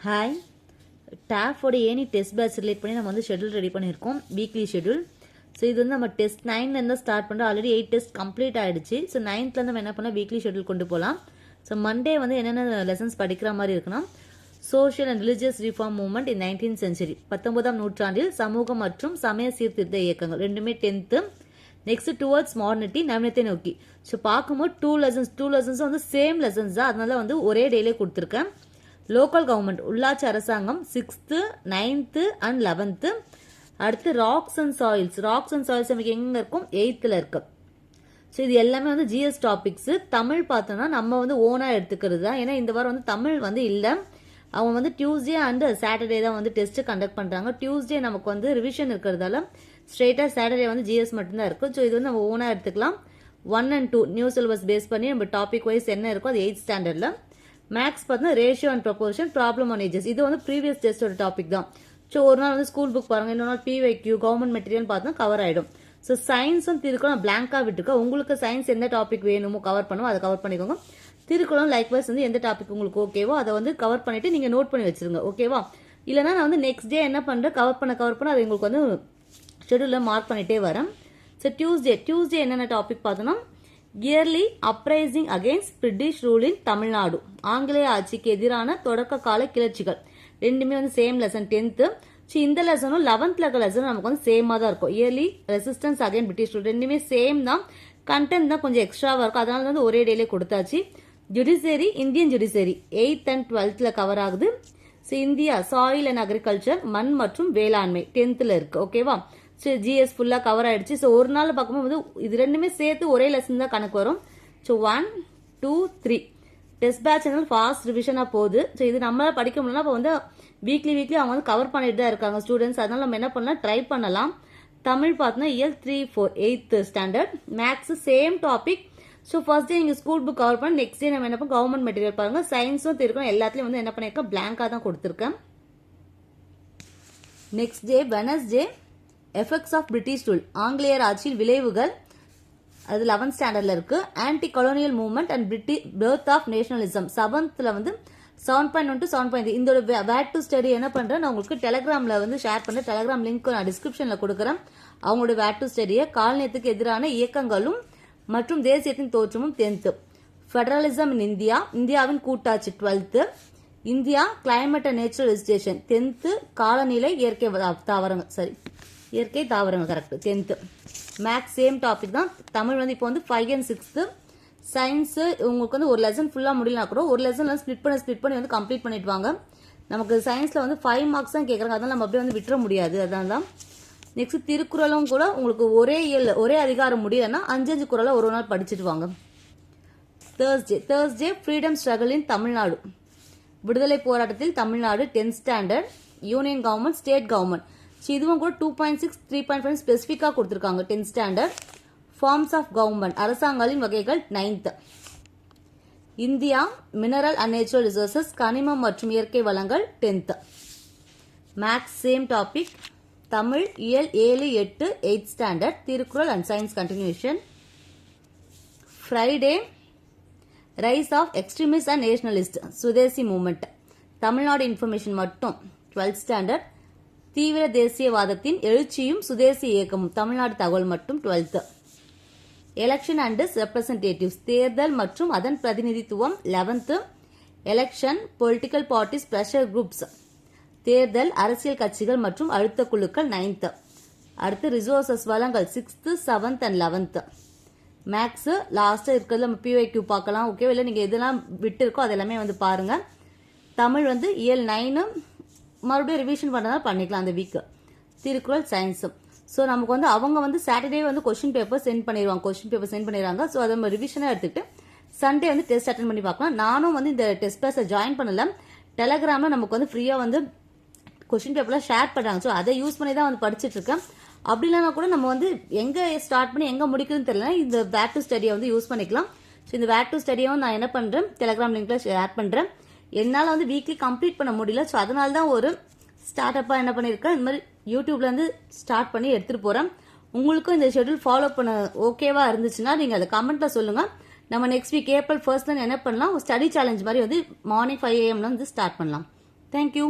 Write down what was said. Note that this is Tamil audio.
ஹாய், டாஃபோட ஏனி டெஸ்ட் பேட்ச் ரிலேட் பண்ணி நம்ம வந்து ஷெட்யூல் ரெடி பண்ணியிருக்கோம், வீக்லி ஷெட்யூல். ஸோ இது வந்து நம்ம டெஸ்ட் 9லேருந்து ஸ்டார்ட் பண்ணுறோம். ஆல்ரெடி 8 டெஸ்ட் கம்ப்ளீட் ஆகிடுச்சு. ஸோ 9th நம்ம என்ன பண்ணலாம், வீக்லி ஷெட்யூல் கொண்டு போகலாம். ஸோ மண்டே வந்து என்னென்ன லெசன்ஸ் படிக்கிற மாதிரி இருக்குன்னா, social and religious reform movement in 19th century, 19ஆம் நூற்றாண்டில் சமூக மற்றும் சமய சீர்திருத்த இயக்கங்கள், ரெண்டுமே 10th. நெக்ஸ்ட் டுவர்ட்ஸ் மாடர்னிட்டி, நவீனத்தை நோக்கி. ஸோ பார்க்கும்போது டூ லெசன்ஸ் வந்து சேம் லெசன்ஸ் தான், அதனால வந்து ஒரே டேலே கொடுத்துருக்கேன். லோக்கல் கவர்மெண்ட், உள்ளாட்சி அரசாங்கம் 6th, 9th அண்ட் 11th. அடுத்து ராக்ஸ் அண்ட் சாயில்ஸ் நமக்கு எங்க இருக்கும், 8th இருக்கு. ஸோ இது எல்லாமே வந்து ஜிஎஸ் டாபிக்ஸ். தமிழ் பார்த்தோம்னா நம்ம வந்து ஓனா எடுத்துக்கிறது தான். ஏன்னா இந்த வாரம் வந்து தமிழ் வந்து இல்லை, அவங்க வந்து டியூஸ்டே அண்ட் சாட்டர்டே தான் வந்து டெஸ்ட் கண்டக்ட் பண்றாங்க. டியூஸ்டே நமக்கு வந்து ரிவிஷன் இருக்கிறதால ஸ்ட்ரெயிட்டா சாட்டர்டே வந்து ஜிஎஸ் மட்டும்தான் இருக்கு. ஸோ இது வந்து நம்ம ஓனா எடுத்துக்கலாம். 1 and 2 நியூ சிலபஸ் பேஸ் பண்ணி நம்ம டாபிக் வைஸ் என்ன இருக்கோ அது 8th ஸ்டாண்டர்ட்ல. மேக்ஸ் பார்த்தா ratio and proportion, problem on ages, இது வந்து ப்ரீவியஸ் டெஸ்டோட டாபிக் தான். ஸோ ஒரு நாள் வந்து ஸ்கூல் புக் பாருங்க, இன்னொரு நாள் பிவைக்யூ, கவர்மெண்ட் மெட்டீரியல் பார்த்தா கவர் ஆயிடும். ஸோ சயின்ஸும் திருக்குறளும் நான் பிளாங்கா விட்டுருக்கேன். உங்களுக்கு சயின்ஸ் எந்த டாபிக் வேணுமோ கவர் பண்ணுவோம், அதை கவர் பண்ணிக்கோங்க. திருக்குறளும் லைக்வைஸ் வந்து எந்த டாபிக் உங்களுக்கு ஓகேவோ அதை வந்து கவர் பண்ணிட்டு நீங்க நோட் பண்ணி வச்சிருங்க, ஓகேவா? இல்லைனா நான் வந்து நெக்ஸ்ட் டே என்ன பண்றேன், கவர் பண்ண அதை உங்களுக்கு வந்து ஷெட்யூல்ல மார்க் பண்ணிட்டே வரேன். ஸோ டியூஸ்டே என்னென்ன டாபிக் பார்த்தோம்னா, early uprising against British rule in Tamil Nadu, ஆங்கிலேய ஆட்சிக்கு எதிரான தொடக்க கால கிளர்ச்சிகள், ரெண்டுமே வந்து சேம் லெசன் 10th. ஸோ இந்த லெசனும் 11th இருக்க லெசனும் நமக்கு வந்து சேமா தான் இருக்கும். Early resistance again British rule, ரெண்டுமே சேம் தான். கண்டென்ட் தான் கொஞ்சம் எக்ஸ்ட்ராவா இருக்கும், அதனால வந்து ஒரே டேலே கொடுத்தாச்சு. Judiciary, Indian judiciary 8th and 12th cover ஆகுது. So India, soil and agriculture, மண் மற்றும் வேளாண்மை 10th இருக்கு, ஓகேவா? ஸோ ஜிஎஸ் ஃபுல்லாக கவர் ஆயிடுச்சு. ஸோ ஒரு நாள் பார்க்கும்போது இது ரெண்டுமே சேர்த்து ஒரே லெசன் தான் கணக்கு வரும். ஸோ 1, 2, 3 டெஸ்ட் பேட்ச் ஃபாஸ்ட் ரிவிஷனாக போகுது. ஸோ இது நம்மளால படிக்க முடியலன்னா இப்போ வந்து வீக்லி அவங்க வந்து கவர் பண்ணிட்டு தான் இருக்காங்க ஸ்டூடெண்ட்ஸ். அதனால நம்ம என்ன பண்ணலாம், ட்ரை பண்ணலாம். தமிழ் பார்த்தோன்னா இயல் 3, 4 8th standard. Maths same topic. So first day நீங்கள் ஸ்கூல் புக் கவர் பண்ணி நெக்ஸ்ட் டே நம்ம என்ன பண்ணோம், கவர்மெண்ட் மெட்டீரியல் பாருங்க. சயின்ஸும் தெரியும், எல்லாத்துலேயும் வந்து என்ன பண்ணியிருக்கேன், பிளாங்காக தான் கொடுத்துருக்கேன். Next day Wednesday, effects of British rule, ஆங்கிலேயர் ஆட்சியில் விளைவுகள், அது 11th ஸ்டாண்டர்ட்ல இருக்கு. Anti colonial movement and birth of nationalism 7th வந்து 7.1 to 7.3. இந்த வேட் டு ஸ்டடி என்ன பண்றேன், நான் உங்களுக்கு டெலிகிராம்ல வந்து ஷேர் பண்றேன். டெலிகிராம் லிங்க் நான் டிஸ்கிரிப்ஷன்ல கொடுக்குறேன். அவங்களோட வேட் டு ஸ்டடியை, காலனியத்துக்கு எதிரான இயக்கங்களும் மற்றும் தேசியத்தின் தோற்றமும் 10th. ஃபெடரலிசம் இன் இந்தியா, இந்தியாவின் கூட்டாட்சி 12th. India, climate and natural vegetation 10th. காலநிலை, இயற்கை தாவரங்கள் correct 10th. Maths same topic தான். தமிழ் வந்து இப்போ வந்து 5 and 6th. சயின்ஸ் உங்களுக்கு வந்து ஒரு லெசன் ஃபுல்லா முடியலனா கூட ஒரு லெசன்ல ஸ்பிளிட் பண்ணி வந்து கம்ப்ளீட் பண்ணிட்டு வாங்க. நமக்கு சயின்ஸ்ல வந்து 5 மார்க்ஸ் தான் கேட்கறாங்க, அதனால நம்ம அப்படியே வந்து விட்டுற முடியாது, அதனால தான். நெக்ஸ்ட் திருக்குறளும் கூட உங்களுக்கு ஒரே அதிகாரம் முடியலன்னா 5 குறளை ஒரு நாள் படிச்சுட்டு வாங்க. Thursday freedom struggle in Tamil Nadu, விடுதலை போராட்டத்தில் Tamil Nadu 10th standard. Union government, state government, இதுவும் கூட 2.6, 3.5 ஸ்பெசிஃபிக்கா கொடுத்திருக்காங்க 10th standard. Forms of government, அரசாங்கங்களின் வகைகள் 9th. India, mineral and natural resources, கனிமம் மற்றும் இயற்கை வளங்கள் 10th. Maths same topic. Tamil இயல் 7, 8 8th standard. Thirukkural and science continuation. Friday, rise of extremist and nationalist, Swadeshi movement, Tamil Nadu information மட்டும் 12th ஸ்டாண்டர்ட். தீவிர தேசியவாதத்தின் எழுச்சியும் சுதேசி இயக்கமும், தமிழ்நாடு தகவல் மட்டும் 12th. எலெக்ஷன் அண்ட் ரெப்ரசன்டேட்டிவ்ஸ், தேர்தல் மற்றும் அதன் பிரதிநிதித்துவம் 11th. Election, political parties, pressure groups, தேர்தல், அரசியல் கட்சிகள் மற்றும் அழுத்த குழுக்கள் 9th. அடுத்து ரிசோர்சஸ், வளங்கள் 6th, 7th and 11th. Maths last இருக்கிறது நம்ம பிவைக்யூ பார்க்கலாம், ஓகே? இல்லை நீங்க எதெல்லாம் விட்டு இருக்கோ அதெல்லாமே வந்து பாருங்க. தமிழ் வந்து இயல் 9 மறுபடியும் ரிவிஷன் பண்ணதால பண்ணிக்கலாம் அந்த வீக். திருக்குறள், சயின்ஸ். ஸோ நமக்கு வந்து அவங்க வந்து சாட்டர்டே வந்து கொஸ்டின் பேப்பர் சென்ட் பண்ணிடுறாங்க. ஸோ அதை நம்ம ரிவிஷனாக எடுத்துக்கிட்டு சண்டே வந்து டெஸ்ட் அட்டன் பண்ணி பார்க்கலாம். நானும் வந்து இந்த டெஸ்ட் பேஸை ஜாயின் பண்ணல. டெலிகிராமில் நமக்கு வந்து ஃப்ரீயாக வந்து கொஸ்டின் பேப்பர்லாம் ஷேர் பண்ணுறாங்க. ஸோ அதை யூஸ் பண்ணி தான் வந்து படிச்சுட்டு இருக்கேன். அப்படி இல்லைனா கூட நம்ம வந்து எங்கே ஸ்டார்ட் பண்ணி எங்கே முடிக்குதுன்னு தெரியல, இந்த வேட் டு ஸ்டடியை வந்து யூஸ் பண்ணிக்கலாம். ஸோ இந்த வேட் டு ஸ்டடியும் நான் என்ன பண்ணுறேன், டெலிகிராம் லிங்க்ல ஷேர் பண்ணுறேன். என்னால் வந்து வீக்லி கம்ப்ளீட் பண்ண முடியல. ஸோ அதனால தான் ஒரு ஸ்டார்ட் அப்பாக என்ன பண்ணியிருக்கேன், இந்த மாதிரி யூடியூப்ல இருந்து ஸ்டார்ட் பண்ணி எடுத்துட்டு போறேன். உங்களுக்கும் இந்த ஷெட்யூல் ஃபாலோ பண்ண ஓகேவா இருந்துச்சுன்னா நீங்க அதை கமெண்ட்ல சொல்லுங்க. நம்ம நெக்ஸ்ட் வீக் April 1st என்ன பண்ணலாம், ஸ்டடி சேலஞ்ச் மாதிரி வந்து மார்னிங் 5 AM வந்து ஸ்டார்ட் பண்ணலாம். தேங்க்யூ.